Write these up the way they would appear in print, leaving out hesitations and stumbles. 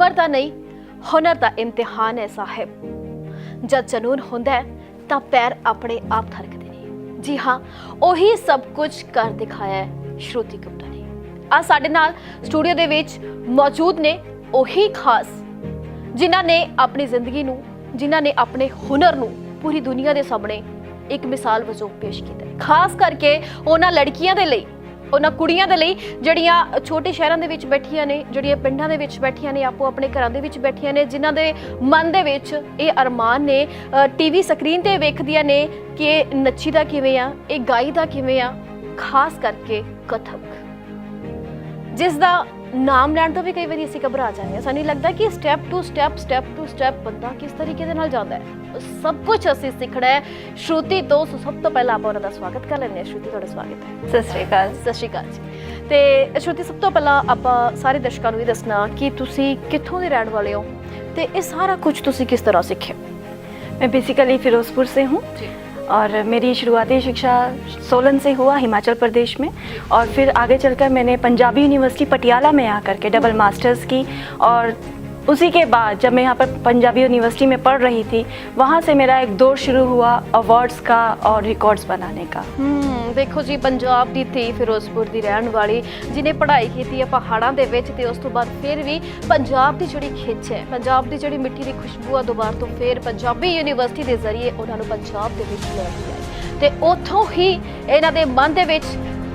उम्र का नहीं, हुनर का इम्तिहान है साहिब। जब जनून होंदा है तां पैर अपने आप थरकदे ने। जी हाँ, उही सब कुछ कर दिखाया है श्रुति गुप्ता ने। आज साडे नाल स्टूडियो दे विच मौजूद ने उही खास जिन्हां ने अपनी जिंदगी नूं, जिन्हां ने अपने हुनर नूं पूरी दुनिया के सामने एक मिसाल वजों पेश किया। खास करके उन्हां लड़कियां दे लई, उन्हां कुड़ियां दे लई जिहड़ियां छोटे शहरां दे विच बैठियां ने, जिहड़ियां पिंडां दे विच बैठियां ने, आपो अपने घरां दे विच बैठियां ने, जिन्हां दे मन दे विच ये अरमान ने, टीवी स्क्रीन ते वेखदियां ने कि नच्चीदा किवें आ, ये गाईदा किवें आ। खास करके कथक, जिसदा नाम लैण तो भी कई बार असीं घबरा जाने हैं। सानूं लगदा कि स्टैप टू स्टैप बंदा किस तरीके दे नाल जांदा है, सब कुछ असीं सिखना है श्रुति तो। सब तो पहला आपां उन्हां दा स्वागत कर लैंदे हां। श्रुति, तुहाडा स्वागत है। सत श्री अकाल। सत श्री अकाल जी। ते श्रुति, सब तो पहला आपां सारे दर्शकां नूं दसना कि तुसीं कित्थों दे रहण वाले हो ते ये सारा कुछ तुसीं किस तरह सीखे? मैं बेसिकली फिरोजपुर से हूँ और मेरी शुरुआती शिक्षा सोलन से हुआ, हिमाचल प्रदेश में, और फिर आगे चलकर मैंने पंजाबी यूनिवर्सिटी पटियाला में आकर के डबल मास्टर्स की। और उसी के बाद जब मैं यहाँ पर पंजाबी यूनिवर्सिटी में पढ़ रही थी, वहाँ से मेरा एक दौर शुरू हुआ अवार्ड्स का और रिकॉर्ड्स बनाने का। देखो जी, पंजाब दी थी, फिरोजपुर दी रहण वाली, जिन्हें पढ़ाई की पहाड़ों के विच ते उस तो बाद फिर भी पंजाब की जिहड़ी खिच है, पंजाब की जिहड़ी मिट्टी की खुशबू आ, दोबारा तो फिर पंजाबी यूनिवर्सिटी के जरिए उन्होंने पंजाब के विच ले आए ते उत्थों ही इन्हां दे मन दे विच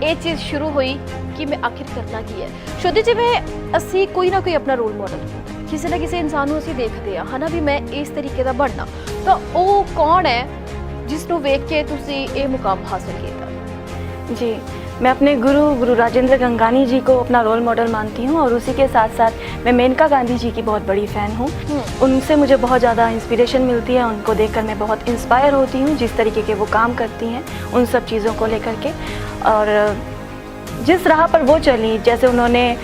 ये चीज़ शुरू हुई कि मैं आखिर करना की है। शुद्ध जिवें असी कोई ना कोई अपना रोल मॉडल किसी ना किसी इंसान को असीं देखते हैं, है ना, भी मैं इस तरीके का बनना, तो वो कौन है जिसनों वेख के तुसीं ये मुकाम हासिल किया? जी, मैं अपने गुरु राजेंद्र गंगानी जी को अपना रोल मॉडल मानती हूँ, और उसी के साथ साथ मैं मेनका गांधी जी की बहुत बड़ी फ़ैन हूँ। उनसे मुझे बहुत ज़्यादा इंस्पिरेशन मिलती है, उनको देखकर मैं बहुत इंस्पायर होती हूँ, जिस तरीके के वो काम करती हैं उन सब चीज़ों को लेकर के। और जिस राह पर वो चली, जैसे उन्होंने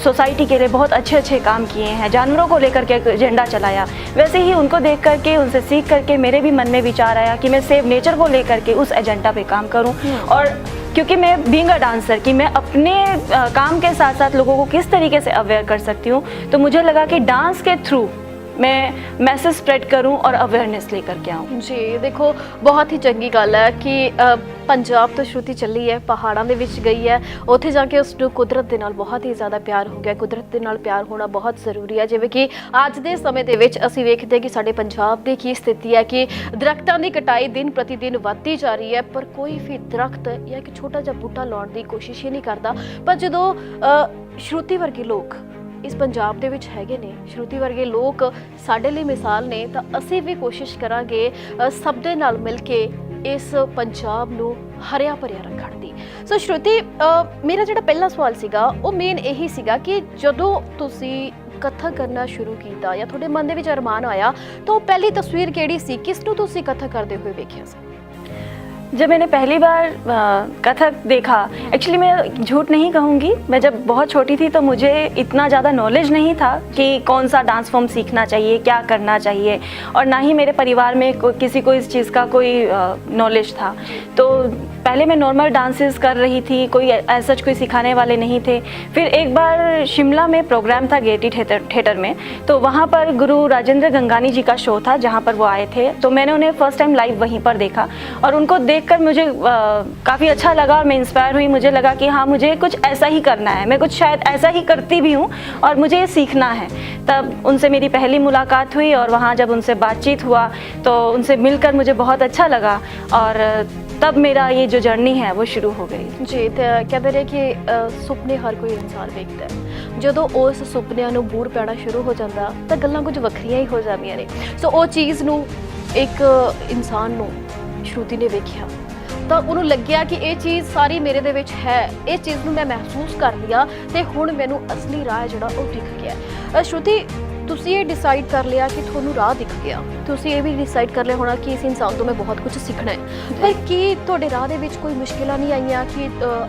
सोसाइटी के लिए बहुत अच्छे अच्छे काम किए हैं, जानवरों को लेकर के एजेंडा चलाया, वैसे ही उनको देख करके, उनसे सीख करके मेरे भी मन में विचार आया कि मैं सेव नेचर को लेकर के उस एजेंडा पे काम करूं। और क्योंकि मैं बीइंग अ डांसर कि मैं अपने काम के साथ साथ लोगों को किस तरीके से अवेयर कर सकती हूँ, तो मुझे लगा कि डांस के थ्रू मैं मैसेज स्प्रेड करूं और अवेयरनेस लेकर के आऊँ। जी, देखो बहुत ही चंगी गल है कि पंजाब तो श्रुति चली है, पहाड़ों के विच गई है, उत्थे जाके उसनूं कुदरत दे नाल बहुत ही ज़्यादा प्यार हो गया। कुदरत दे नाल प्यार होना बहुत ज़रूरी है। जिवें कि अज दे समय दे विच असीं वेखदे कि साडे पंजाब दी की स्थिति है कि दरख्तां दी कटाई दिन प्रति दिन वधदी जा रही है, पर कोई भी दरख्त या एक छोटा जिहा बूटा लाउण दी कोशिश ही नहीं करदा। पर जदों श्रुति वर्गे लोग इस पंजाब दे विच हैगे ने, श्रुति वर्गे लोग साडे लई मिसाल ने, तो असीं भी कोशिश करांगे सब दे नाल मिल के इस पंजाब नूं हरिया भरिया रखण दी। सो श्रुति, मेरा जिहड़ा पहला सवाल सीगा वो मेन यही सीगा कि जदों तुसीं कथक करना शुरू किया या तुहाडे मन दे विच अरमान आया, तो पहली तस्वीर किहड़ी सी, किसनूं तुसीं कथक करदे हुए वेखिया सी? जब मैंने पहली बार कथक देखा, एक्चुअली मैं झूठ नहीं कहूँगी, मैं जब बहुत छोटी थी तो मुझे इतना ज़्यादा नॉलेज नहीं था कि कौन सा डांस फॉर्म सीखना चाहिए, क्या करना चाहिए, और ना ही मेरे परिवार में किसी को इस चीज़ का कोई नॉलेज था। तो पहले मैं नॉर्मल डांसेस कर रही थी, कोई ऐसा कोई सिखाने वाले नहीं थे। फिर एक बार शिमला में प्रोग्राम था गेयटी थिएटर में, तो वहाँ पर गुरु राजेंद्र गंगानी जी का शो था जहाँ पर वो आए थे, तो मैंने उन्हें फर्स्ट टाइम लाइव वहीं पर देखा और उनको देखकर मुझे काफ़ी अच्छा लगा और मैं इंस्पायर हुई। मुझे लगा कि हाँ, मुझे कुछ ऐसा ही करना है, मैं कुछ शायद ऐसा ही करती भी हूँ और मुझे ये सीखना है। तब उनसे मेरी पहली मुलाकात हुई और वहाँ जब उनसे बातचीत हुआ तो उनसे मिलकर मुझे बहुत अच्छा लगा और तब मेरा ये जो जर्नी है वो शुरू हो गई। जी, तो कहते रहे कि सुपने हर कोई इंसान देखता है, जदों उस सुपनिਆਂ ਨੂੰ ਬੂਰ ਪੈਣਾ शुरू हो जाता तो गल्लां कुछ वक्रियां ही हो जांदियां ने। सो वो चीज़ नूं एक इंसान नूं श्रुति ने वेखिया तो उन्होंने लग्या कि ये चीज़ सारी मेरे दे विच है, इस चीज़ नूं मैं महसूस कर लिया तो हुण मैनूं असली राह जिहड़ा वो दिख गया। श्रुति, तुसी ये डिसाइड कर लिया कि थोनू राह दिख गया, तुसी ये भी डिसाइड कर लिया होना कि इस इंसान तो मैं बहुत कुछ सीखना है, पर की तुहाडे राह दे विच कोई मुश्किलां नहीं आईयां कि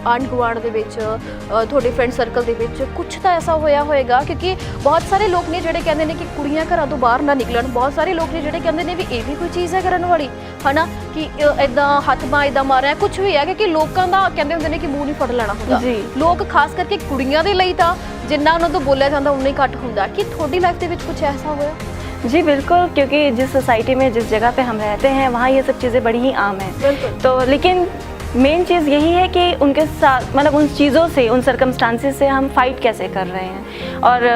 आंढ गुआंढ दे विच तुहाडे फ्रेंड सर्कल दे विच कुछ तो ऐसा होया होएगा? क्योंकि बहुत सारे लोग ने जिहड़े कहंदे ने कि कुड़ियां घरां तो बाहर ना निकलन, बहुत सारे लोग ने जिहड़े कहंदे ने भी ये भी कोई चीज़ है करन वाली, है ना, कि इदां हथ बां इदां मारिया कुछ भी है, क्योंकि लोगों का कहंदे हुंदे ने कि मूंह नहीं फड़ लेना होंदा। लोग खास करके कुड़ियां दे लई तां ਜਿੰਨਾ ਉਹਨਾਂ ਤੋਂ ਬੋਲਿਆ ਜਾਂਦਾ ਉਨਾ ਹੀ ਘੱਟ ਹੁੰਦਾ। ਕਿ ਤੁਹਾਡੀ ਲਾਈਫ ਦੇ ਵਿੱਚ ਕੁਝ ਐਸਾ ਹੋਇਆ? जी बिल्कुल, क्योंकि जिस सोसाइटी में जिस जगह पे हम रहते हैं वहाँ ये सब चीज़ें बड़ी ही आम हैं। बिल्कुल। तो लेकिन मेन चीज़ यही है कि उनके साथ मतलब उन चीज़ों से, उन सर्कमस्टांसेस से हम फाइट कैसे कर रहे हैं, और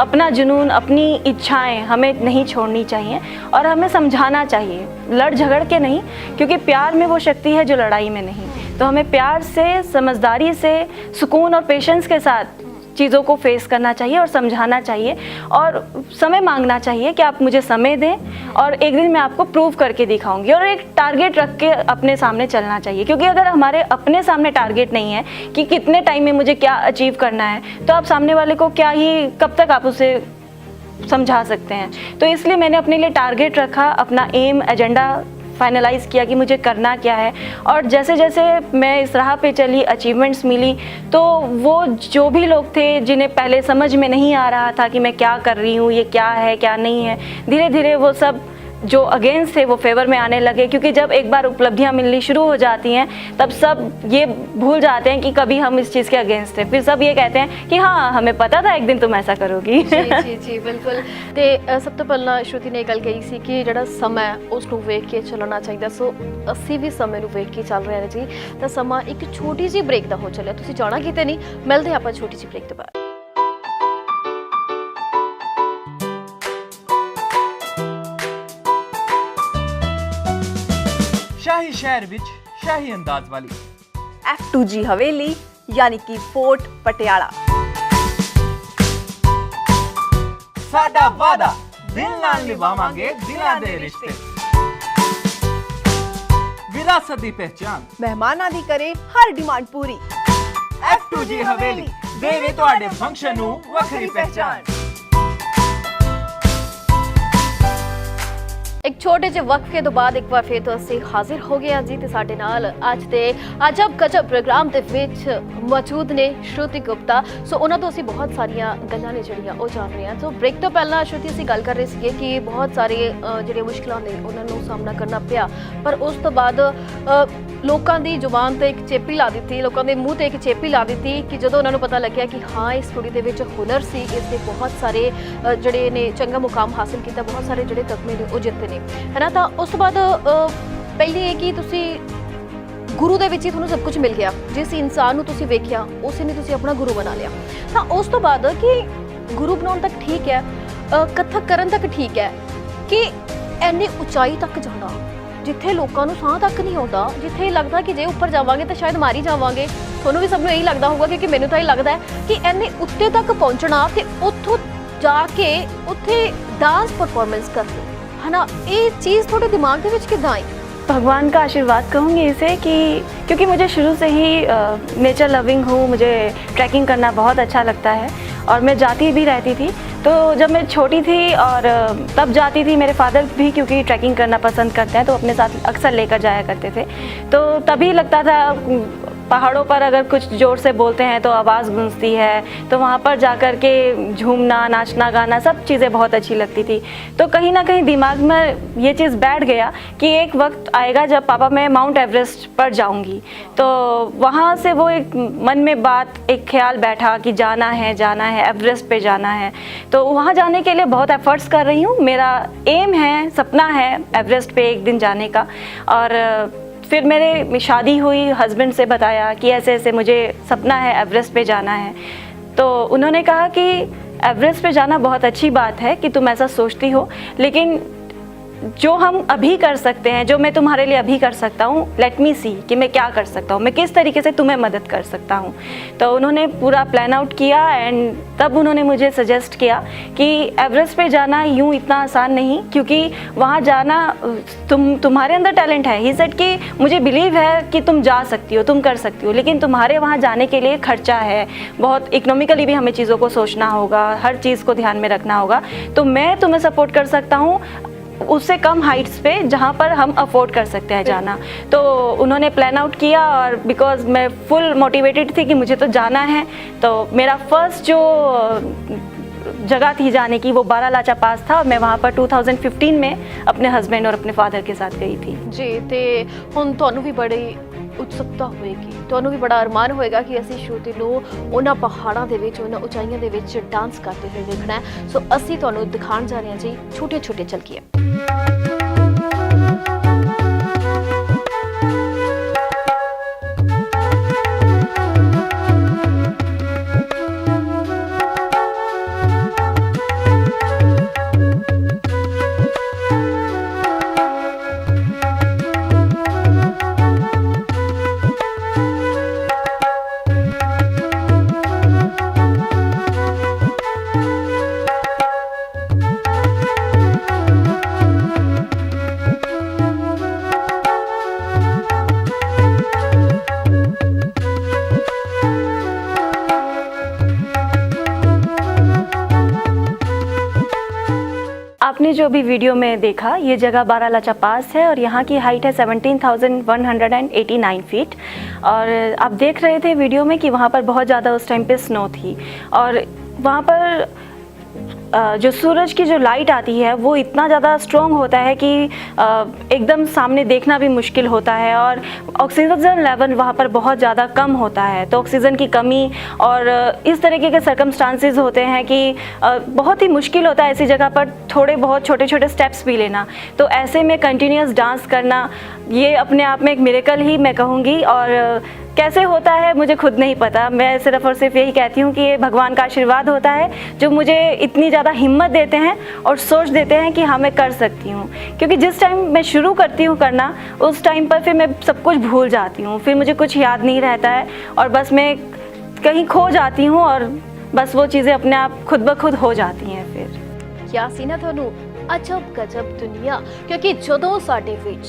अपना जुनून, अपनी इच्छाएं हमें नहीं छोड़नी चाहिए और हमें समझाना चाहिए, लड़ झगड़ के नहीं, क्योंकि प्यार में वो शक्ति है जो लड़ाई में नहीं। तो हमें प्यार से, समझदारी से, सुकून और पेशेंस के साथ चीज़ों को फेस करना चाहिए और समझाना चाहिए और समय मांगना चाहिए कि आप मुझे समय दें और एक दिन मैं आपको प्रूव करके दिखाऊंगी, और एक टारगेट रख के अपने सामने चलना चाहिए। क्योंकि अगर हमारे अपने सामने टारगेट नहीं है कि कितने टाइम में मुझे क्या अचीव करना है, तो आप सामने वाले को क्या ही, कब तक आप उसे समझा सकते हैं। तो इसलिए मैंने अपने लिए टारगेट रखा, अपना एम, एजेंडा फाइनलाइज़ किया कि मुझे करना क्या है, और जैसे जैसे मैं इस राह पे चली, अचीवमेंट्स मिली, तो वो जो भी लोग थे जिन्हें पहले समझ में नहीं आ रहा था कि मैं क्या कर रही हूँ, ये क्या है क्या नहीं है, धीरे धीरे वो सब जो अगेंस्ट थे वो फेवर में आने लगे। क्योंकि जब एक बार उपलब्धियां मिलनी शुरू हो जाती हैं तब सब ये भूल जाते हैं कि कभी हम इस चीज़ के अगेंस्ट थे, फिर सब ये कहते हैं कि हाँ हमें पता था एक दिन तुम ऐसा करोगी। जी बिल्कुल। ਤੇ ਸਭ ਤੋਂ ਪਹਿਲਾਂ ਸ਼ਰੂਤੀ ਨੇ ਗੱਲ ਕਹੀ ਸੀ ਕਿ ਜਿਹੜਾ ਸਮਾਂ ਹੈ ਉਸ ਨੂੰ ਵੇਖ ਕੇ ਚੱਲਣਾ ਚਾਹੀਦਾ। ਸੋ ਅਸੀਂ ਵੀ ਸਮੇਂ ਨੂੰ ਵੇਖ ਕੇ ਚੱਲ ਰਹੇ ਹਾਂ ਜੀ। ਤਾਂ ਸਮਾਂ ਇੱਕ ਛੋਟੀ ਜਿਹੀ ਬ੍ਰੇਕ ਦਾ ਹੋ ਚੱਲਿਆ, ਤੁਸੀਂ ਜਾਣਾ ਕਿਤੇ ਨਹੀਂ, ਮਿਲਦੇ ਆਪਾਂ ਛੋਟੀ ਜਿਹੀ ਬ੍ਰੇਕ ਤੋਂ ਬਾਅਦ। शाही शहर विच शाही अंदाज वाली F2G हवेली यानी कि फोर्ट पटियाला। साडा वादा दिल नाल निभावांगे दिलां दे रिश्ते, विरासत दी पहचान, मेहमानां दी करे हर डिमांड पूरी। F2G हवेली देवे तुहाडे फंक्शन नूं वखरी पहचान। ਇੱਕ ਛੋਟੇ ਜਿਹੇ ਵਕਫੇ ਤੋਂ ਬਾਅਦ ਇੱਕ ਵਾਰ ਫਿਰ ਤੋਂ ਅਸੀਂ ਹਾਜ਼ਰ ਹੋ ਗਏ ਹਾਂ ਜੀ। ਤੇ ਸਾਡੇ ਨਾਲ ਅੱਜ ਦੇ ਅਜਬ ਗਜਬ ਪ੍ਰੋਗਰਾਮ ਦੇ ਵਿੱਚ ਮੌਜੂਦ ਨੇ ਸ਼ਰੂਤੀ ਗੁਪਤਾ। ਸੋ ਉਹਨਾਂ ਤੋਂ ਅਸੀਂ ਬਹੁਤ ਸਾਰੀਆਂ ਗੱਲਾਂ ਨੇ ਜਿਹੜੀਆਂ ਉਹ ਜਾਣ ਰਹੇ ਹਾਂ। ਸੋ ਬ੍ਰੇਕ ਤੋਂ ਪਹਿਲਾਂ ਸ਼ਰੂਤੀ ਅਸੀਂ ਗੱਲ ਕਰ ਰਹੇ ਸੀਗੇ ਕਿ ਬਹੁਤ ਸਾਰੇ ਜਿਹੜੇ ਮੁਸ਼ਕਲਾਂ ਨੇ ਉਹਨਾਂ ਨੂੰ ਸਾਹਮਣਾ ਕਰਨਾ ਪਿਆ, ਪਰ ਉਸ ਤੋਂ ਬਾਅਦ ਲੋਕਾਂ ਦੀ ਜ਼ੁਬਾਨ ਤੇ ਇੱਕ ਚੇਪੀ ਲਾ ਦਿੱਤੀ, ਲੋਕਾਂ ਦੇ ਮੂੰਹ ਤੇ ਇੱਕ ਚੇਪੀ ਲਾ ਦਿੱਤੀ ਕਿ ਜਦੋਂ ਉਹਨਾਂ ਨੂੰ ਪਤਾ ਲੱਗਿਆ ਕਿ ਹਾਂ ਇਸ ਕੁੜੀ ਦੇ ਵਿੱਚ ਹੁਨਰ ਸੀ, ਇਸ ਦੇ ਬਹੁਤ ਸਾਰੇ ਜਿਹੜੇ ਨੇ ਚੰਗਾ ਮੁਕਾਮ ਹਾਸਿਲ ਕੀਤਾ, ਬਹੁਤ ਸਾਰੇ ਜਿਹੜੇ ਤਗਮੇ ਨੇ ਉਹ ਜਿੱਤੇ ਨੇ, ਹੈ ਨਾ। ਤਾਂ ਉਸ ਤੋਂ ਬਾਅਦ ਪਹਿਲੀ ਇਹ ਕਿ ਤੁਸੀਂ ਗੁਰੂ ਦੇ ਵਿੱਚ ਹੀ ਤੁਹਾਨੂੰ ਸਭ ਕੁਝ ਮਿਲ ਗਿਆ, ਜਿਸ ਇਨਸਾਨ ਨੂੰ ਤੁਸੀਂ ਵੇਖਿਆ ਉਸੇ ਨੇ ਤੁਸੀਂ ਆਪਣਾ ਗੁਰੂ ਬਣਾ ਲਿਆ। ਤਾਂ ਉਸ ਤੋਂ ਬਾਅਦ ਕਿ ਗੁਰੂ ਬਣਾਉਣ ਤੱਕ ਠੀਕ ਹੈ, ਕਥਕ ਕਰਨ ਤੱਕ ਠੀਕ ਹੈ, ਕਿ ਇੰਨੀ ਉਚਾਈ ਤੱਕ ਜਾਣਾ ਜਿੱਥੇ ਲੋਕਾਂ ਨੂੰ ਸਾਹ ਤੱਕ ਨਹੀਂ ਆਉਂਦਾ, ਜਿੱਥੇ ਲੱਗਦਾ ਕਿ ਜੇ ਉੱਪਰ ਜਾਵਾਂਗੇ ਤਾਂ ਸ਼ਾਇਦ ਮਾਰੀ ਜਾਵਾਂਗੇ। ਤੁਹਾਨੂੰ ਵੀ ਸਭ ਨੂੰ ਇਹੀ ਲੱਗਦਾ ਹੋਊਗਾ, ਕਿਉਂਕਿ ਮੈਨੂੰ ਤਾਂ ਇਹ ਲੱਗਦਾ ਹੈ ਕਿ ਇੰਨੇ ਉੱਤੇ ਤੱਕ ਪਹੁੰਚਣਾ ਤੇ ਉੱਥੋਂ ਜਾ ਕੇ ਉੱਥੇ डांस परफॉर्मेंस करते, है ना, ये चीज़ थोड़े दिमाग के विच किद्दां आई? भगवान का आशीर्वाद कहूँगी इसे कि क्योंकि मुझे शुरू से ही नेचर लविंग हूँ, मुझे ट्रैकिंग करना बहुत अच्छा लगता है और मैं जाती भी रहती थी। तो जब मैं छोटी थी और तब जाती थी, मेरे फादर भी क्योंकि ट्रैकिंग करना पसंद करते हैं तो अपने साथ अक्सर लेकर जाया करते थे। तो तभी लगता था पहाड़ों पर अगर कुछ ज़ोर से बोलते हैं तो आवाज़ गूंजती है, तो वहाँ पर जाकर के झूमना, नाचना, गाना सब चीज़ें बहुत अच्छी लगती थी। तो कहीं ना कहीं दिमाग में ये चीज़ बैठ गया कि एक वक्त आएगा जब पापा मैं माउंट एवरेस्ट पर जाऊंगी। तो वहाँ से वो एक मन में बात, एक ख्याल बैठा कि जाना है एवरेस्ट पे जाना है। तो वहाँ जाने के लिए बहुत एफर्ट्स कर रही हूँ, मेरा एम है, सपना है एवरेस्ट पे एक दिन जाने का। और फिर मेरे शादी हुई, हस्बैंड से बताया कि ऐसे ऐसे मुझे सपना है एवरेस्ट पे जाना है। तो उन्होंने कहा कि एवरेस्ट पे जाना बहुत अच्छी बात है कि तुम ऐसा सोचती हो, लेकिन जो हम अभी कर सकते हैं, जो मैं तुम्हारे लिए अभी कर सकता हूँ, लेट मी सी कि मैं क्या कर सकता हूँ, मैं किस तरीके से तुम्हें मदद कर सकता हूँ। तो उन्होंने पूरा प्लान आउट किया एंड तब उन्होंने मुझे सजेस्ट किया कि एवरेस्ट पे जाना यूँ इतना आसान नहीं, क्योंकि वहाँ जाना तुम्हारे अंदर टैलेंट है। ही सेड कि मुझे बिलीव है कि तुम जा सकती हो, तुम कर सकती हो, लेकिन तुम्हारे वहाँ जाने के लिए खर्चा है, बहुत इकोनॉमिकली भी हमें चीज़ों को सोचना होगा, हर चीज़ को ध्यान में रखना होगा। तो मैं तुम्हें सपोर्ट कर सकता हूँ उससे कम हाइट्स पे जहाँ पर हम अफोर्ड कर सकते हैं जाना। तो उन्होंने प्लान आउट किया और बिकॉज मैं फुल मोटिवेटेड थी कि मुझे तो जाना है, तो मेरा फर्स्ट जो जगह थी जाने की वो बारालाचा पास था। मैं वहाँ पर 2015 में अपने हस्बैंड और अपने फादर के साथ गई थी जी। तो हुण तुहानू भी बड़ी ਉਤਸੁਕਤਾ ਹੋਏਗੀ, ਤੁਹਾਨੂੰ ਵੀ ਬੜਾ ਅਰਮਾਨ ਹੋਏਗਾ ਕਿ ਅਸੀਂ ਸ਼ਰੂਤੀ ਨੂੰ ਉਹਨਾਂ ਪਹਾੜਾਂ ਦੇ ਵਿੱਚ, ਉਹਨਾਂ ਉਚਾਈਆਂ ਦੇ ਵਿੱਚ ਡਾਂਸ ਕਰਦੇ ਹੋਏ ਦੇਖਣਾ ਹੈ। ਸੋ ਅਸੀਂ ਤੁਹਾਨੂੰ ਦਿਖਾਉਣ ਜਾ ਰਹੇ ਹਾਂ ਜੀ ਛੋਟੇ-ਛੋਟੇ ਝਲਕੀਆਂ। आपने जो भी वीडियो में देखा, ये जगह बारालाचा पास है और यहाँ की हाइट है 17,189 फीट। और आप देख रहे थे वीडियो में कि वहाँ पर बहुत ज़्यादा उस टाइम पे स्नो थी और वहाँ पर जो सूरज की जो लाइट आती है वो इतना ज़्यादा स्ट्रॉन्ग होता है कि एकदम सामने देखना भी मुश्किल होता है और ऑक्सीजन लेवल वहाँ पर बहुत ज़्यादा कम होता है। तो ऑक्सीजन की कमी और इस तरीके के सर्कमस्टांसेस होते हैं कि बहुत ही मुश्किल होता है ऐसी जगह पर थोड़े बहुत छोटे छोटे स्टेप्स भी लेना। तो ऐसे में कंटिन्यूस डांस करना ये अपने आप में एक मिरेकल ही मैं कहूँगी। और कैसे होता है मुझे खुद नहीं पता, मैं सिर्फ़ और सिर्फ यही कहती हूँ कि ये भगवान का आशीर्वाद होता है जो मुझे इतनी ज़्यादा हिम्मत देते हैं और सोच देते हैं कि हाँ मैं कर सकती हूँ। क्योंकि जिस टाइम मैं शुरू करती हूँ करना उस टाइम पर फिर मैं सब कुछ भूल जाती हूँ, फिर मुझे कुछ याद नहीं रहता है और बस मैं कहीं खो जाती हूँ और बस वो चीज़ें अपने आप खुद ब खुद हो जाती हैं। फिर क्या ਸੀ ਨਾ ਤੁਹਾਨੂੰ ਅਜਬ ਗਜਬ ਦੁਨੀਆ, ਕਿਉਂਕਿ ਜਦੋਂ ਸਾਡੇ ਵਿੱਚ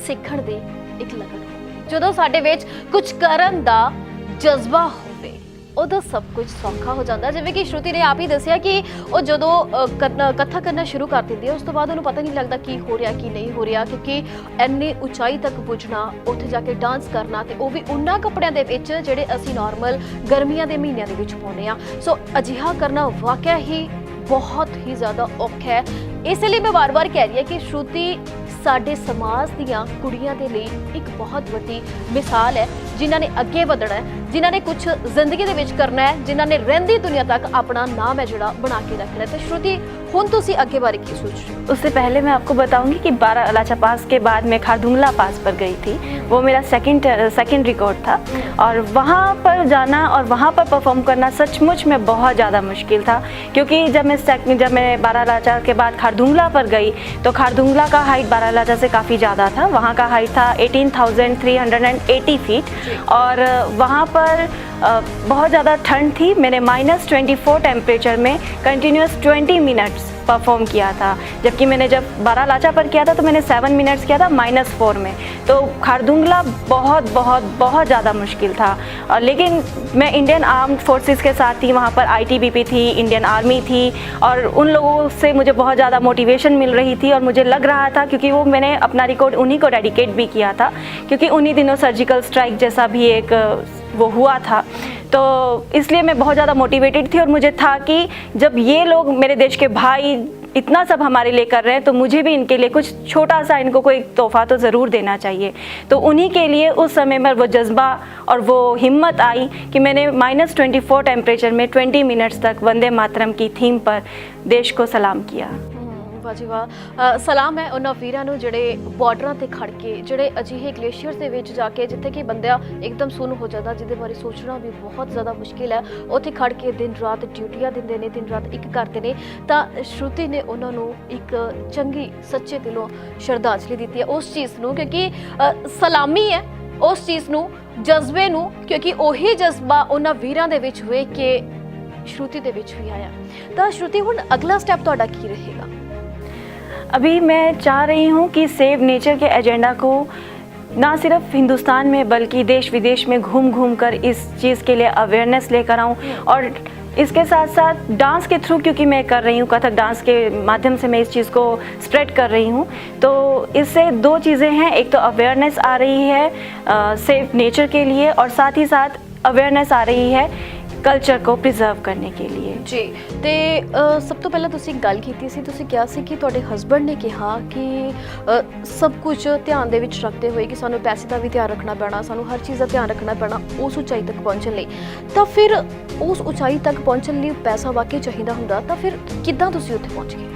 ਸਿੱਖਣ ਦੀ ਇੱਕ ਲਗਨ ਹੋਵੇ, ਜਦੋਂ ਸਾਡੇ ਵਿੱਚ ਕੁਝ ਕਰਨ ਦਾ ਜਜ਼ਬਾ ਹੋਵੇ, ਉਦੋਂ ਸਭ ਕੁਝ ਸੌਖਾ ਹੋ ਜਾਂਦਾ। ਜਿਵੇਂ ਕਿ ਸ਼ਰੂਤੀ ਨੇ ਆਪ ਹੀ ਦੱਸਿਆ ਕਿ ਉਹ ਜਦੋਂ ਕਥਾ ਕਰਨਾ ਸ਼ੁਰੂ ਕਰ ਦਿੰਦੀ ਹੈ ਉਸ ਤੋਂ ਬਾਅਦ ਉਹਨੂੰ ਪਤਾ ਨਹੀਂ ਲੱਗਦਾ ਕੀ ਹੋ ਰਿਹਾ ਕੀ ਨਹੀਂ ਹੋ ਰਿਹਾ, ਕਿਉਂਕਿ ਇੰਨੀ ਉਚਾਈ ਤੱਕ ਪੁੱਜਣਾ, ਉੱਥੇ ਜਾ ਕੇ ਡਾਂਸ ਕਰਨਾ ਤੇ ਉਹ ਵੀ ਉਹਨਾਂ ਕੱਪੜਿਆਂ ਦੇ ਵਿੱਚ ਜਿਹੜੇ ਅਸੀਂ ਨਾਰਮਲ ਗਰਮੀਆਂ ਦੇ ਮਹੀਨਿਆਂ ਦੇ ਵਿੱਚ ਪਾਉਂਦੇ ਆ। ਸੋ ਅਜਿਹਾ ਕਰਨਾ ਵਾਕਿਆ ਹੀ ਬਹੁਤ ਹੀ ਜ਼ਿਆਦਾ ਔਖਾ ਹੈ। ਇਸ ਲਈ ਮੈਂ ਵਾਰ-ਵਾਰ ਕਹਿ ਰਹੀ ਹਾਂ ਕਿ ਸ਼ਰੂਤੀ ਸਾਡੇ ਸਮਾਜ ਦੀਆਂ ਕੁੜੀਆਂ ਦੇ ਲਈ ਇੱਕ ਬਹੁਤ ਵੱਡੀ ਮਿਸਾਲ ਹੈ, ਜਿਨ੍ਹਾਂ ਨੇ ਅੱਗੇ ਵਧਣਾ ਹੈ, ਜਿਨ੍ਹਾਂ ਨੇ ਕੁਝ ਜ਼ਿੰਦਗੀ ਦੇ ਵਿੱਚ ਕਰਨਾ ਹੈ, ਜਿਨ੍ਹਾਂ ਨੇ ਰਹਿੰਦੀ ਦੁਨੀਆ तक अपना नाम है जोड़ा बना के रखना है। तो श्रुति हुन तुसी आगे बारे की सोच रहे हो? उससे पहले मैं आपको बताऊंगी कि बारालाचा पास के बाद मैं खारदुंगला पास पर गई थी। वो मेरा सेकंड रिकॉर्ड था और वहाँ पर जाना और वहाँ पर परफॉर्म करना सचमुच में बहुत ज़्यादा मुश्किल था। क्योंकि जब मैं बारालाचा के बाद खारदुंगला पर गई तो खारदुंगला का हाइट बारालाचा से काफ़ी ज़्यादा था। वहाँ का हाइट था 18,380 फीट और वहाँ पर बहुत ज़्यादा ठंड थी। मैंने -24 टेम्परेचर में कंटिन्यूस 20 मिनट्स परफॉर्म किया था, जबकि मैंने जब बारालाचा पर किया था तो मैंने 7 मिनट्स किया था -4 में। तो खारदुंगला बहुत बहुत बहुत ज़्यादा मुश्किल था। लेकिन मैं इंडियन आर्म्ड फोर्सेस के साथ थी, वहाँ पर ITBP थी, इंडियन आर्मी थी और उन लोगों से मुझे बहुत ज़्यादा मोटिवेशन मिल रही थी और मुझे लग रहा था, क्योंकि वो मैंने अपना रिकॉर्ड उन्हीं को डेडिकेट भी किया था, क्योंकि उन्हीं दिनों सर्जिकल स्ट्राइक जैसा भी एक वो हुआ था। तो इसलिए मैं बहुत ज़्यादा मोटिवेटेड थी और मुझे था कि जब ये लोग मेरे देश के भाई इतना सब हमारे लिए कर रहे हैं तो मुझे भी इनके लिए कुछ छोटा सा इनको कोई तोहफा तो ज़रूर देना चाहिए। तो उन्हीं के लिए उस समय में वो जज्बा और वो हिम्मत आई कि मैंने -24 टेम्परेचर में 20 मिनट्स तक वंदे मातरम की थीम पर देश को सलाम किया। ਵਾਹ ਜੀ ਵਾਹ। ਸਲਾਮ ਹੈ ਉਹਨਾਂ ਵੀਰਾਂ ਨੂੰ ਜਿਹੜੇ ਬਾਰਡਰਾਂ ਤੇ ਖੜ ਕੇ, ਜਿਹੜੇ ਅਜਿਹੇ ਗਲੇਸ਼ੀਅਰਸ ਦੇ ਵਿੱਚ ਜਾ ਕੇ ਜਿੱਥੇ ਕਿ ਬੰਦਾ ਇੱਕਦਮ ਸੁੰਨ ਹੋ ਜਾਂਦਾ, ਜਿਹਦੇ ਬਾਰੇ ਸੋਚਣਾ ਵੀ ਬਹੁਤ ਜ਼ਿਆਦਾ ਮੁਸ਼ਕਿਲ ਹੈ, ਉੱਥੇ ਖੜ ਕੇ ਦਿਨ ਰਾਤ ਡਿਊਟੀਆਂ ਦਿੰਦੇ ਨੇ, ਦਿਨ ਰਾਤ ਇੱਕ ਕਰਦੇ ਨੇ। ਤਾਂ ਸ਼ਰੂਤੀ ਨੇ ਉਹਨਾਂ ਨੂੰ ਇੱਕ ਚੰਗੀ ਸੱਚੇ ਦਿਲੋਂ ਸ਼ਰਧਾਂਜਲੀ ਦਿੱਤੀ ਹੈ ਉਸ ਚੀਜ਼ ਨੂੰ, ਕਿਉਂਕਿ ਸਲਾਮੀ ਹੈ ਉਸ ਚੀਜ਼ ਨੂੰ, ਜਜ਼ਬੇ ਨੂੰ, ਕਿਉਂਕਿ ਉਹੀ ਜਜ਼ਬਾ ਉਹਨਾਂ ਵੀਰਾਂ ਦੇ ਵਿੱਚ ਵੇਖ ਕੇ ਸ਼ਰੂਤੀ ਦੇ ਵਿੱਚ ਵੀ ਆਇਆ। ਤਾਂ ਸ਼ਰੂਤੀ ਹੁਣ ਅਗਲਾ ਸਟੈਪ ਤੁਹਾਡਾ ਕੀ ਰਹੇਗਾ? अभी मैं चाह रही हूँ कि सेव नेचर के एजेंडा को ना सिर्फ हिंदुस्तान में बल्कि देश विदेश में घूम घूम कर इस चीज़ के लिए अवेयरनेस लेकर आऊँ और इसके साथ साथ डांस के थ्रू, क्योंकि मैं कर रही हूँ कथक डांस के माध्यम से मैं इस चीज़ को स्प्रेड कर रही हूँ। तो इससे दो चीज़ें हैं, एक तो अवेयरनेस आ रही है सेव नेचर के लिए और साथ ही साथ अवेयरनेस आ रही है कल्चर को प्रिजर्व करने के लिए। ਜੀ ਤੇ ਸਭ ਤੋਂ ਪਹਿਲਾਂ ਤੁਸੀਂ ਗੱਲ ਕੀਤੀ ਸੀ, ਤੁਸੀਂ ਕਿਹਾ ਸੀ ਕਿ ਤੁਹਾਡੇ ਹਸਬੰਡ ਨੇ ਕਿਹਾ ਕਿ ਸਭ ਕੁਝ ਧਿਆਨ ਦੇ ਵਿੱਚ ਰੱਖਦੇ ਹੋਏ ਕਿ ਸਾਨੂੰ ਪੈਸੇ ਦਾ ਵੀ ਧਿਆਨ ਰੱਖਣਾ ਪੈਣਾ, ਸਾਨੂੰ ਹਰ ਚੀਜ਼ ਦਾ ਧਿਆਨ ਰੱਖਣਾ ਪੈਣਾ ਉਸ ਉਚਾਈ ਤੱਕ ਪਹੁੰਚਣ ਲਈ। ਤਾਂ ਫਿਰ ਉਸ ਉਚਾਈ ਤੱਕ ਪਹੁੰਚਣ ਲਈ ਪੈਸਾ ਵਾਕਈ ਚਾਹੀਦਾ ਹੁੰਦਾ, ਤਾਂ ਫਿਰ ਕਿੱਦਾਂ ਤੁਸੀਂ ਉੱਥੇ ਪਹੁੰਚ ਗਏ?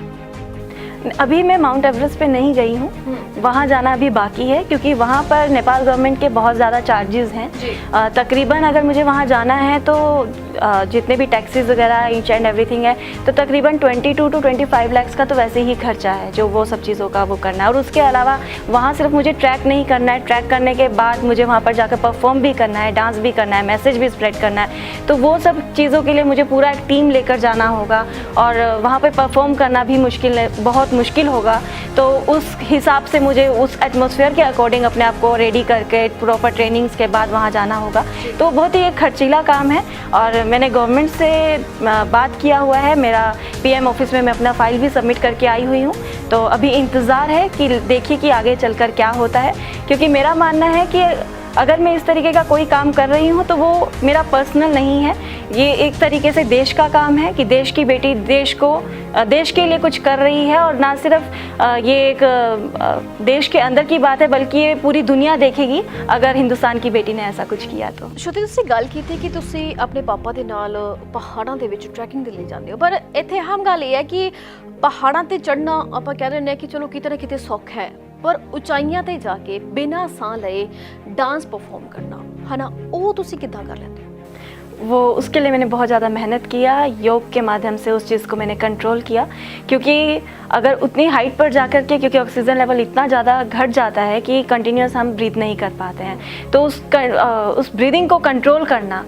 अभी मैं माउंट एवरेस्ट पे नहीं गई हूँ, वहाँ जाना अभी बाकी है क्योंकि वहाँ पर नेपाल गवर्नमेंट के बहुत ज़्यादा चार्जेस हैं। तकरीबन अगर मुझे वहाँ जाना है तो जितने भी टैक्सीज वगैरह ईच एंड एवरीथिंग है तो तकरीबन 22 to 25 लाख का तो वैसे ही खर्चा है जो वो सब चीज़ों का वो करना है। और उसके अलावा वहाँ सिर्फ मुझे ट्रैक नहीं करना है, ट्रैक करने के बाद मुझे वहाँ पर जाकर परफॉर्म भी करना है, डांस भी करना है, मैसेज भी स्प्रेड करना है। तो वो सब चीज़ों के लिए मुझे पूरा एक टीम लेकर जाना होगा और वहाँ पर परफॉर्म करना भी मुश्किल है, बहुत मुश्किल होगा। तो उस हिसाब से मुझे उस एटमॉस्फेयर के अकॉर्डिंग अपने आप को रेडी करके प्रॉपर ट्रेनिंग्स के बाद वहाँ जाना होगा। तो बहुत ही एक खर्चीला काम है और मैंने गवर्नमेंट से बात किया हुआ है। मेरा पीएम ऑफिस में मैं अपना फाइल भी सबमिट करके आई हुई हूँ। तो अभी इंतज़ार है कि देखिए कि आगे चलकर क्या होता है, क्योंकि मेरा मानना है कि अगर मैं इस तरीके का कोई काम कर रही हूँ तो वो मेरा पर्सनल नहीं है, ये एक तरीके से देश का काम है कि देश की बेटी देश के लिए कुछ कर रही है। और ना सिर्फ ये एक देश के अंदर की बात है बल्कि ये पूरी दुनिया देखेगी अगर हिंदुस्तान की बेटी ने ऐसा कुछ किया तो। ਸ਼ਰੂਤੀ ਤੁਸੀਂ ਗੱਲ ਕੀਤੀ ਕਿ ਤੁਸੀਂ ਆਪਣੇ ਪਾਪਾ ਦੇ ਨਾਲ ਪਹਾੜਾਂ ਦੇ ਵਿੱਚ ਟਰੈਕਿੰਗ ਦੇ ਲਈ ਜਾਂਦੇ ਹੋ, ਪਰ ਇੱਥੇ ਅਹਿਮ ਗੱਲ ਇਹ ਹੈ ਕਿ ਪਹਾੜਾਂ ਤੇ ਚੜ੍ਹਨਾ ਆਪਾਂ ਕਹਿ ਰਹੇ ਹਾਂ ਕਿ ਚਲੋ ਕਿਤੇ ਨਾ ਕਿਤੇ ਸੌਖਾ ਹੈ, ਪਰ ਉਚਾਈਆਂ ਤੇ ਜਾ ਕੇ ਬਿਨਾਂ ਸਾਹ ਲਏ डांस परफॉर्म करना है ना, वो तुसी कितना कर लेते हो? वो उसके लिए मैंने बहुत ज़्यादा मेहनत किया, योग के माध्यम से उस चीज़ को मैंने कंट्रोल किया। क्योंकि अगर उतनी हाइट पर जाकर के क्योंकि ऑक्सीजन लेवल इतना ज़्यादा घट जाता है कि कंटिन्यूस हम ब्रीथ नहीं कर पाते हैं, तो उस ब्रीदिंग को कंट्रोल करना,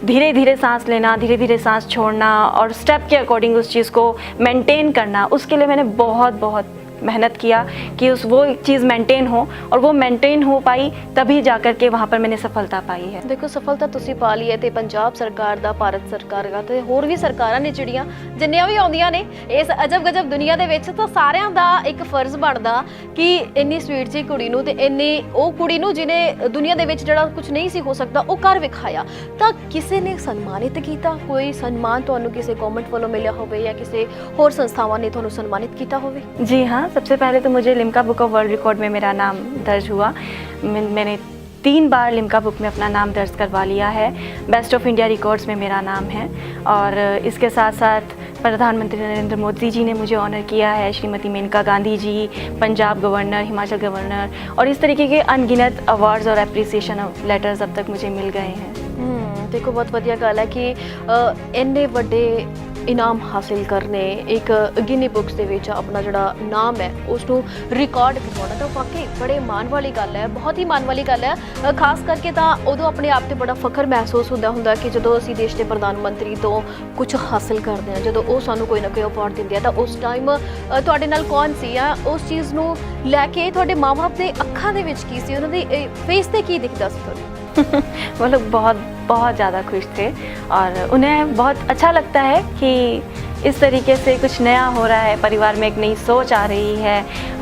धीरे धीरे सांस लेना, धीरे धीरे सांस छोड़ना और स्टेप के अकॉर्डिंग उस चीज़ को मेंटेन करना, उसके लिए मैंने बहुत मेहनत किया कि वो चीज़ मेंटेन हो और वो मेंटेन हो पाई तभी जाकर के वहाँ पर मैंने सफलता पाई है। देखो सफलता ਤੁਸੀਂ ਪਾ ਲਈ ਹੈ ਤੇ ਪੰਜਾਬ ਸਰਕਾਰ ਦਾ, ਭਾਰਤ ਸਰਕਾਰ ਦਾ ਤੇ ਹੋਰ ਵੀ ਸਰਕਾਰਾਂ ਨੇ ਜਿਹੜੀਆਂ ਜਿੰਨੀਆਂ ਵੀ ਆਉਂਦੀਆਂ ਨੇ ਇਸ ਅਜਬ ਗਜਬ ਦੁਨੀਆ ਦੇ ਵਿੱਚ, ਤਾਂ ਸਾਰਿਆਂ ਦਾ ਇੱਕ ਫਰਜ਼ ਬਣਦਾ ਕਿ ਇੰਨੀ ਸਵੀਟ ਜੀ ਕੁੜੀ ਨੂੰ ਤੇ ਇੰਨੀ ਉਹ ਕੁੜੀ ਨੂੰ ਜਿਹਨੇ ਦੁਨੀਆ ਦੇ ਵਿੱਚ ਜਿਹੜਾ ਕੁਝ ਨਹੀਂ ਸੀ ਹੋ ਸਕਦਾ ਉਹ ਕਰ ਵਿਖਾਇਆ। ਤਾਂ ਕਿਸੇ ਨੇ ਸਨਮਾਨਿਤ ਕੀਤਾ, ਕੋਈ ਸਨਮਾਨ ਤੁਹਾਨੂੰ ਕਿਸੇ ਗਵਰਨਮੈਂਟ ਵੱਲੋਂ ਮਿਲਿਆ ਹੋਵੇ ਜਾਂ ਕਿਸੇ ਹੋਰ ਸੰਸਥਾਵਾਂ ਨੇ ਤੁਹਾਨੂੰ ਸਨਮਾਨਿਤ ਕੀਤਾ ਹੋਵੇ? जी हाँ, सबसे पहले तो मुझे Limca book of world record में मेरा नाम दर्ज हुआ। मैंने 3 बार लिम्का बुक में अपना नाम दर्ज करवा लिया है। बेस्ट ऑफ इंडिया रिकॉर्ड्स में मेरा नाम है और इसके साथ साथ प्रधानमंत्री नरेंद्र मोदी जी ने मुझे ऑनर किया है, श्रीमती मेनका गांधी जी, पंजाब गवर्नर, हिमाचल गवर्नर, और इस तरीके के अनगिनत अवार्ड्स और एप्रिसिएशन लेटर्स अब तक मुझे मिल गए हैं। देखो बहुत ਵਧੀਆ ਗੱਲ ਹੈ ਕਿ ਇੰਨੇ ਵੱਡੇ ਇਨਾਮ ਹਾਸਿਲ ਕਰਨੇ, ਇੱਕ ਗਿਨੀ ਬੁੱਕਸ ਦੇ ਵਿੱਚ ਆਪਣਾ ਜਿਹੜਾ ਨਾਮ ਹੈ ਉਸ ਨੂੰ ਰਿਕਾਰਡ ਕਰਵਾਉਣਾ, ਤਾਂ ਵਾਕਈ ਬੜੇ ਮਾਣ ਵਾਲੀ ਗੱਲ ਹੈ, ਬਹੁਤ ਹੀ ਮਾਣ ਵਾਲੀ ਗੱਲ ਹੈ। ਖਾਸ ਕਰਕੇ ਤਾਂ ਉਦੋਂ ਆਪਣੇ ਆਪ ਤੇ ਬੜਾ ਫਖਰ ਮਹਿਸੂਸ ਹੁੰਦਾ ਕਿ ਜਦੋਂ ਅਸੀਂ ਦੇਸ਼ ਦੇ ਪ੍ਰਧਾਨ ਮੰਤਰੀ ਤੋਂ ਕੁਝ ਹਾਸਿਲ ਕਰਦੇ ਹਾਂ, ਜਦੋਂ ਉਹ ਸਾਨੂੰ ਕੋਈ ਨਾ ਕੋਈ ਅਵਾਰਡ ਦਿੰਦੇ ਆ, ਤਾਂ ਉਸ ਟਾਈਮ ਤੁਹਾਡੇ ਨਾਲ ਕੌਣ ਸੀ ਜਾਂ ਉਸ ਚੀਜ਼ ਨੂੰ ਲੈ ਕੇ ਤੁਹਾਡੇ ਮਾਂ-ਬਾਪ ਦੇ ਅੱਖਾਂ ਦੇ ਵਿੱਚ ਕੀ ਸੀ, ਉਹਨਾਂ ਦੀ ਫੇਸ ਤੇ ਕੀ ਦਿਖਦਾ ਸੀ ਤੁਹਾਨੂੰ? वो लोग बहुत ज़्यादा खुश थे और उन्हें बहुत अच्छा लगता है कि इस तरीके से कुछ नया हो रहा है, परिवार में एक नई सोच आ रही है।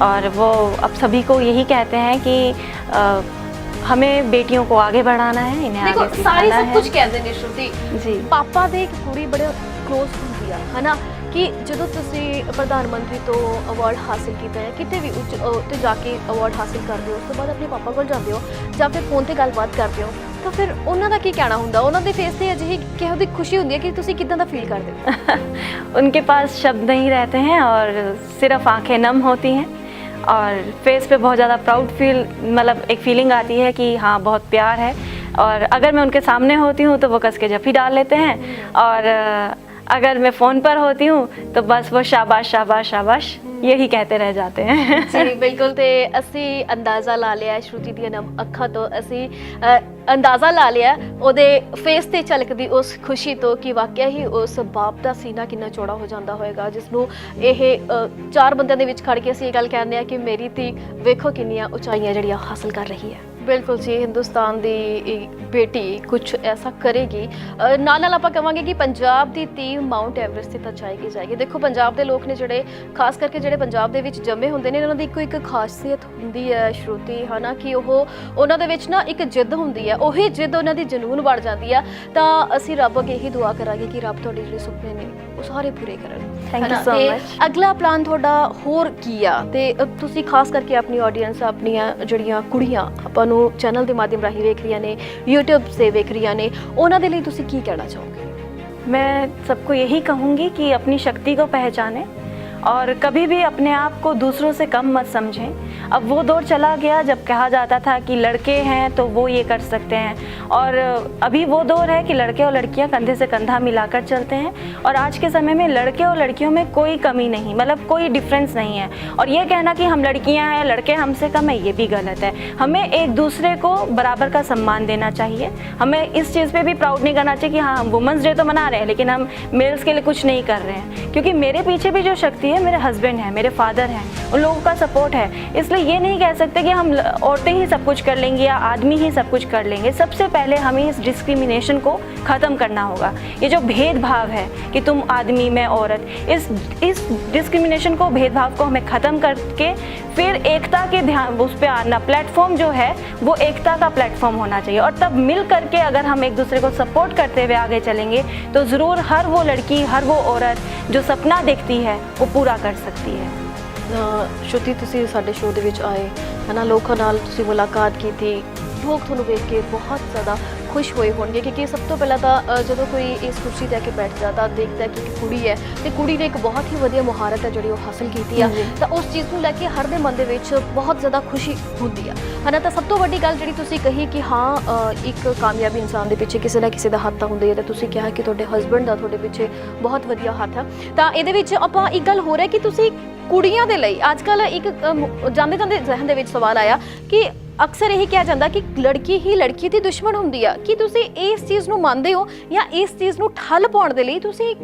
और वो अब सभी को यही कहते हैं कि हमें बेटियों को आगे बढ़ाना है, इन्हें देखो आगे सारी सिखाना सब है। कुछ कहते ਨੇ ਸ਼ਰੂਤੀ जी ਪਾਪਾ ਦੇ ਇੱਕ ਕੁੜੀ ਬੜੇ ਕਲੋਜ਼ ਹੁੰਦੀ ਆ ਹੈ ਨਾ, ਕਿ ਜਦੋਂ ਤੁਸੀਂ ਪ੍ਰਧਾਨ ਮੰਤਰੀ ਤੋਂ ਅਵਾਰਡ ਹਾਸਿਲ ਕੀਤਾ ਹੈ, ਕਿਤੇ ਵੀ ਉੱਚ ਤੇ ਜਾ ਕੇ ਅਵਾਰਡ ਹਾਸਿਲ ਕਰਦੇ ਹੋ, ਉਸ ਤੋਂ ਬਾਅਦ ਆਪਣੇ ਪਾਪਾ ਕੋਲ ਜਾਂਦੇ ਹੋ ਜਾਂ ਫਿਰ ਫੋਨ ਤੇ ਗੱਲਬਾਤ ਕਰਦੇ ਹੋ, ਤਾਂ ਫਿਰ ਉਹਨਾਂ ਦਾ ਕੀ ਕਹਿਣਾ ਹੁੰਦਾ, ਉਹਨਾਂ ਦੇ ਫੇਸ ਤੇ ਅਜਿਹੀ ਕਿਹੋ ਜਿਹੀ ਖੁਸ਼ੀ ਹੁੰਦੀ ਹੈ ਕਿ ਤੁਸੀਂ ਕਿਦਾਂ ਦਾ ਫੀਲ ਕਰਦੇ ਹੋ? उनके पास शब्द नहीं रहते हैं और सिर्फ आंखें नम होती हैं और फेस पे बहुत ज़्यादा प्राउड मतलब एक फीलिंग आती है कि हाँ बहुत प्यार है। और अगर मैं उनके सामने होती हूँ तो वो कस के जफ्फी डाल लेते हैं और अगर मैं फ़ोन पर होती हूँ तो बस वो शाबाश शाबाश शाबाश यही कहते रह जाते हैं। ਜੀ ਬਿਲਕੁਲ, ਤੇ ਅਸੀਂ ਅੰਦਾਜ਼ਾ ਲਾ ਲਿਆ ਸ਼ਰੂਤੀ ਦੀਆਂ ਅੱਖਾਂ ਤੋਂ, ਅਸੀਂ ਅੰਦਾਜ਼ਾ ਲਾ ਲਿਆ ਉਹਦੇ ਫੇਸ ਤੇ ਝਲਕਦੀ ਉਸ ਖੁਸ਼ੀ ਤੋਂ ਕਿ ਵਾਕਿਆ ਹੀ ਉਸ ਬਾਪ ਦਾ ਸੀਨਾ ਕਿੰਨਾ ਚੌੜਾ ਹੋ ਜਾਂਦਾ ਹੋਏਗਾ, ਜਿਸ ਨੂੰ ਇਹ 4 ਬੰਦਿਆਂ ਦੇ ਵਿੱਚ ਖੜ ਕੇ ਅਸੀਂ ਇਹ ਗੱਲ ਕਹਿੰਦੇ ਆ ਕਿ ਮੇਰੀ ਧੀ ਵੇਖੋ ਕਿੰਨੀਆਂ ਉਚਾਈਆਂ ਜਿਹੜੀਆਂ ਹਾਸਲ ਕਰ ਰਹੀ ਹੈ। ਬਿਲਕੁਲ ਜੀ, ਹਿੰਦੁਸਤਾਨ ਦੀ ਇਹ ਬੇਟੀ ਕੁਝ ਐਸਾ ਕਰੇਗੀ। ਨਾਲ ਆਪਾਂ ਕਹਾਂਗੇ ਕਿ ਪੰਜਾਬ ਦੀ ਧੀ ਮਾਊਂਟ ਐਵਰੈਸਟ ਤੇ ਤਾਂ ਜਾਏਗੀ। ਦੇਖੋ, ਪੰਜਾਬ ਦੇ ਲੋਕ ਨੇ ਜਿਹੜੇ, ਖਾਸ ਕਰਕੇ ਜਿਹੜੇ ਪੰਜਾਬ ਦੇ ਵਿੱਚ ਜੰਮੇ ਹੁੰਦੇ ਨੇ, ਇਹਨਾਂ ਦੀ ਇੱਕ ਖਾਸੀਅਤ ਹੁੰਦੀ ਹੈ ਸ਼ਰੂਤੀ, ਹਨਾ, ਕਿ ਉਹਨਾਂ ਦੇ ਵਿੱਚ ਨਾ ਇੱਕ ਜਿੱਦ ਹੁੰਦੀ ਹੈ। ਉਹੀ ਜਿੱਦ ਉਹਨਾਂ ਦੀ ਜਨੂਨ ਬਣ ਜਾਂਦੀ ਆ। ਤਾਂ ਅਸੀਂ ਰੱਬ ਅੱਗੇ ਇਹੀ ਦੁਆ ਕਰਾਂਗੇ ਕਿ ਰੱਬ ਤੁਹਾਡੇ ਜਿਹੜੇ ਸੁਪਨੇ ਨੇ ਉਹ ਸਾਰੇ ਪੂਰੇ ਕਰਨ। Thank you so much. ਅਗਲਾ ਪਲਾਨ ਤੁਹਾਡਾ ਹੋਰ ਕੀ ਆ? ਤੇ ਤੁਸੀਂ ਖਾਸ ਕਰਕੇ ਆਪਣੀ ਆਡੀਅנס, ਆਪਣੀਆਂ ਜਿਹੜੀਆਂ ਕੁੜੀਆਂ ਆਪਾਂ ਨੂੰ ਚੈਨਲ ਦੇ ਮਾਧਿਅਮ ਰਾਹੀਂ ਵੇਖ ਰਹੀਆਂ ਨੇ, YouTube से ਵੇਖ ਰਹੀਆਂ ਨੇ, ਉਹਨਾਂ ਦੇ ਲਈ ਤੁਸੀਂ ਕੀ ਕਹਿਣਾ ਚਾਹੋਗੇ? मैं सबको यही कहूँगी कि अपनी शक्ति को पहचानें और कभी भी अपने आप को दूसरों से कम मत समझें। अब वो दौर चला गया जब कहा जाता था कि लड़के हैं तो वो ये कर सकते हैं, और अभी वो दौर है कि लड़के और लड़कियां कंधे से कंधा मिलाकर चलते हैं। और आज के समय में लड़के और लड़कियों में कोई कमी नहीं, मतलब कोई डिफरेंस नहीं है। और ये कहना कि हम लड़कियां हैं, लड़के हमसे कम है, ये भी गलत है। हमें एक दूसरे को बराबर का सम्मान देना चाहिए। हमें इस चीज़ पे भी प्राउड नहीं करना चाहिए कि हाँ, हम वुमेंस डे तो मना रहे हैं लेकिन हम मेल्स के लिए कुछ नहीं कर रहे हैं, क्योंकि मेरे पीछे भी जो शक्ति है मेरे हस्बैंड हैं, मेरे फादर हैं, उन लोगों का सपोर्ट है। इसलिए ये नहीं कह सकते कि हम औरतें ही सब कुछ कर लेंगी या आदमी ही सब कुछ कर लेंगे। सबसे पहले हमें इस डिस्क्रिमिनेशन को ख़त्म करना होगा। ये जो भेदभाव है कि तुम आदमी मैं औरत, इस डिस्क्रिमिनेशन को, भेदभाव को हमें ख़त्म करके फिर एकता के ध्यान उस पर आना। प्लेटफॉर्म जो है वो एकता का प्लेटफॉर्म होना चाहिए, और तब मिल करके अगर हम एक दूसरे को सपोर्ट करते हुए आगे चलेंगे तो ज़रूर हर वो लड़की, हर वो औरत जो सपना देखती है वो पूरा कर सकती है। ਸ਼ਰੂਤੀ, ਤੁਸੀਂ ਸਾਡੇ ਸ਼ੋਅ ਦੇ ਵਿੱਚ ਆਏ, ਹੈ ਨਾ, ਲੋਕਾਂ ਨਾਲ ਤੁਸੀਂ ਮੁਲਾਕਾਤ ਕੀਤੀ, ਲੋਕ ਤੁਹਾਨੂੰ ਵੇਖ ਕੇ ਬਹੁਤ ਜ਼ਿਆਦਾ ਖੁਸ਼ ਹੋਏ ਹੋਣਗੇ, ਕਿਉਂਕਿ ਸਭ ਤੋਂ ਪਹਿਲਾਂ ਤਾਂ ਜਦੋਂ ਕੋਈ ਇਸ ਕੁਰਸੀ 'ਤੇ ਆ ਕੇ ਬੈਠ ਜਾਂਦਾ, ਦੇਖਦਾ ਕਿ ਇੱਕ ਕੁੜੀ ਹੈ ਤੇ ਕੁੜੀ ਨੇ ਇੱਕ ਬਹੁਤ ਹੀ ਵਧੀਆ ਮੁਹਾਰਤ ਹੈ ਜਿਹੜੀ ਉਹ ਹਾਸਲ ਕੀਤੀ ਆ, ਤਾਂ ਉਸ ਚੀਜ਼ ਨੂੰ ਲੈ ਕੇ ਹਰ ਦੇ ਮਨ ਦੇ ਵਿੱਚ ਬਹੁਤ ਜ਼ਿਆਦਾ ਖੁਸ਼ੀ ਹੁੰਦੀ ਆ, ਹੈ ਨਾ। ਤਾਂ ਸਭ ਤੋਂ ਵੱਡੀ ਗੱਲ ਜਿਹੜੀ ਤੁਸੀਂ ਕਹੀ ਕਿ ਹਾਂ, ਇੱਕ ਕਾਮਯਾਬੀ ਇਨਸਾਨ ਦੇ ਪਿੱਛੇ ਕਿਸੇ ਨਾ ਕਿਸੇ ਦਾ ਹੱਥ ਤਾਂ ਹੁੰਦਾ ਹੀ ਹੈ, ਤਾਂ ਤੁਸੀਂ ਕਿਹਾ ਕਿ ਤੁਹਾਡੇ ਹਸਬੈਂਡ ਦਾ ਤੁਹਾਡੇ ਪਿੱਛੇ ਬਹੁਤ ਵਧੀਆ ਹੱਥ ਹੈ। ਤਾਂ ਇਹਦੇ ਵਿੱਚ ਆਪਾਂ ਇੱਕ ਗੱਲ ਹੋ ਰਿਹਾ ਕਿ ਤੁਸੀਂ ਕੁੜੀਆਂ ਦੇ ਲਈ ਅੱਜ ਕੱਲ੍ਹ ਇੱਕ ਜਾਂਦੇ ਜਾਂਦੇ ਜ਼ਹਿਨ ਦੇ ਵਿੱਚ ਸਵਾਲ ਆਇਆ ਕਿ ਅਕਸਰ ਇਹੀ ਕਿਹਾ ਜਾਂਦਾ ਕਿ ਲੜਕੀ ਹੀ ਲੜਕੀ ਦੀ ਦੁਸ਼ਮਣ ਹੁੰਦੀ ਆ। ਕੀ ਤੁਸੀਂ ਇਸ ਚੀਜ਼ ਨੂੰ ਮੰਨਦੇ ਹੋ, ਜਾਂ ਇਸ ਚੀਜ਼ ਨੂੰ ਠੱਲ ਪਾਉਣ ਦੇ ਲਈ ਤੁਸੀਂ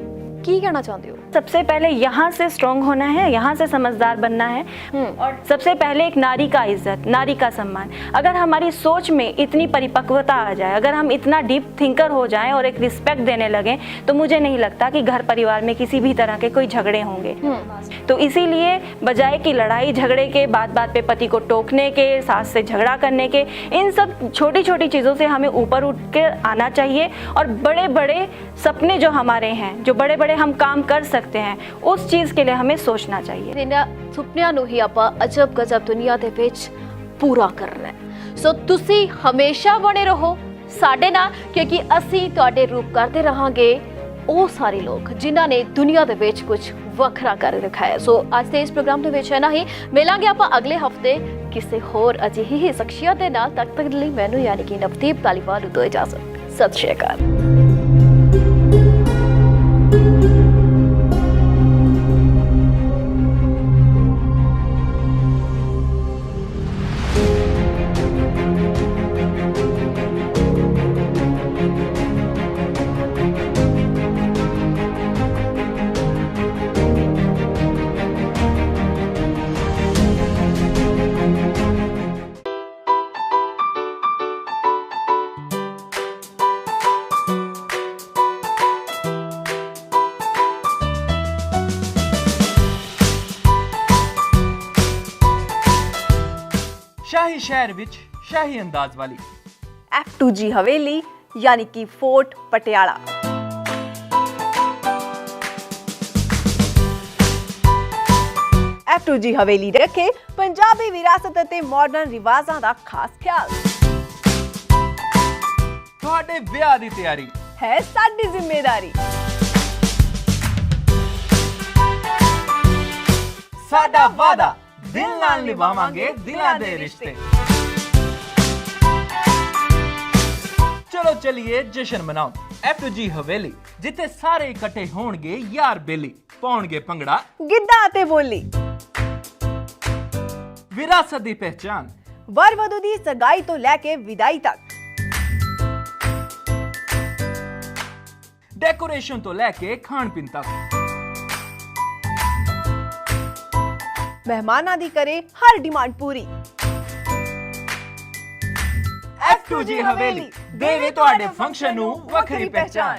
ਕੀ ਕਹਿਣਾ ਚਾਹੁੰਦੇ ਹੋ? सबसे पहले यहाँ से स्ट्रॉन्ग होना है, यहाँ से समझदार बनना है, और सबसे पहले एक नारी का इज्जत, नारी का सम्मान। अगर हमारी सोच में इतनी परिपक्वता आ जाए, अगर हम इतना डीप थिंकर हो जाएं और एक रिस्पेक्ट देने लगें, तो मुझे नहीं लगता कि घर परिवार में किसी भी तरह के कोई झगड़े होंगे। तो इसीलिए बजाय कि लड़ाई झगड़े के, बात बात पे पति को टोकने के, सास से झगड़ा करने के, इन सब छोटी छोटी चीज़ों से हमें ऊपर उठ कर आना चाहिए, और बड़े बड़े सपने जो हमारे हैं, जो बड़े बड़े हम काम कर सकते हैं, उस चीज़ के लिए हमें सोचना चाहिए। ਇਹਨਾਂ ਸੁਪਨਿਆਂ ਨੂੰ ਹੀ ਆਪਾਂ ਅਜਬ ਗਜਬ ਦੁਨੀਆ ਦੇ ਵਿੱਚ ਪੂਰਾ ਕਰਨਾ ਹੈ। ਸੋ ਤੁਸੀਂ ਹਮੇਸ਼ਾ ਬਣੇ ਰਹੋ ਸਾਡੇ ਨਾਲ, ਕਿਉਂਕਿ ਅਸੀਂ ਤੁਹਾਡੇ ਰੂਪ ਕਰਦੇ ਰਹਾਂਗੇ ਉਹ ਸਾਰੇ ਲੋਕ ਜਿਨ੍ਹਾਂ ਨੇ ਦੁਨੀਆ ਦੇ ਵਿੱਚ ਕੁਝ ਵੱਖਰਾ ਕਰ ਦਿਖਾਇਆ। ਸੋ ਅੱਜ ਦੇ ਇਸ ਪ੍ਰੋਗਰਾਮ ਦੇ ਵਿੱਚ ਨਾ ਹੀ ਮਿਲਾਂਗੇ ਆਪਾਂ ਅਗਲੇ ਹਫਤੇ ਕਿਸੇ ਹੋਰ ਅਜਿਹੀ ਹੀ ਸ਼ਖਸੀਅਤ ਦੇ ਨਾਲ। ਤੱਕ ਤੱਕ ਲਈ ਮੈਨੂੰ ਯਾਨੀ ਕਿ ਨਵਦੀਪ ਧਾਲੀਵਾਲ ਨੂੰ ਦਿਓ ਇਜਾਜ਼ਤ। ਸਤਿ ਸ਼੍ਰੀ ਅਕਾਲ। ਸ਼ਾਹੀ ਸ਼ਹਿਰ ਵਿੱਚ ਸ਼ਾਹੀ ਅੰਦਾਜ਼ ਵਾਲੀ F2G ਹਵੇਲੀ ਯਾਨੀ ਕਿ ਫੋਰਟ ਪਟਿਆਲਾ। F2G ਹਵੇਲੀ ਰੱਖੇ ਪੰਜਾਬੀ ਵਿਰਾਸਤ ਅਤੇ ਮਾਡਰਨ ਰਿਵਾਜ਼ਾਂ ਦਾ ਖਾਸ ਖਿਆਲ। ਤੁਹਾਡੇ ਵਿਆਹ ਦੀ ਤਿਆਰੀ ਹੈ ਸਾਡੀ ਜ਼ਿੰਮੇਵਾਰੀ। ਸਾਡਾ ਵਾਅਦਾ, ਦਿਲ ਨਾਲ ਨਿਭਾਵਾਂਗੇ ਦਿਲਾਂ ਦੇ ਰਿਸ਼ਤੇ। ਚਲੋ ਚਲਿਏ ਜਸ਼ਨ ਮਨਾਓ F2G ਹਵੇਲੀ, ਜਿੱਥੇ ਸਾਰੇ ਇਕੱਠੇ ਹੋਣਗੇ ਯਾਰ ਬੇਲੀ, ਪਾਉਣਗੇ ਭੰਗੜਾ, ਗਿੱਧਾ ਅਤੇ ਬੋਲੀ। ਵਿਰਾਸਤ ਦੀ ਪਹਿਚਾਨ, ਵਰ ਵਧੂ ਦੀ ਸਗਾਈ ਤੋਂ ਲੈ ਕੇ ਵਿਦਾਈ ਤੱਕ। ਡੈਕੋਰੇਸ਼ਨ ਤੋਂ ਲੈ ਕੇ ਖਾਣ ਪੀਣ ਤੱਕ। ਮਹਿਮਾਨਾਂ ਦੀ ਕਰੇ ਹਰ ਡਿਮਾਂਡ ਪੂਰੀ। F2G ਹਵੇਲੀ ਦੇਵੇ ਤੁਹਾਡੇ ਫੰਕਸ਼ਨ ਨੂੰ ਵੱਖਰੀ ਪਹਿਚਾਣ।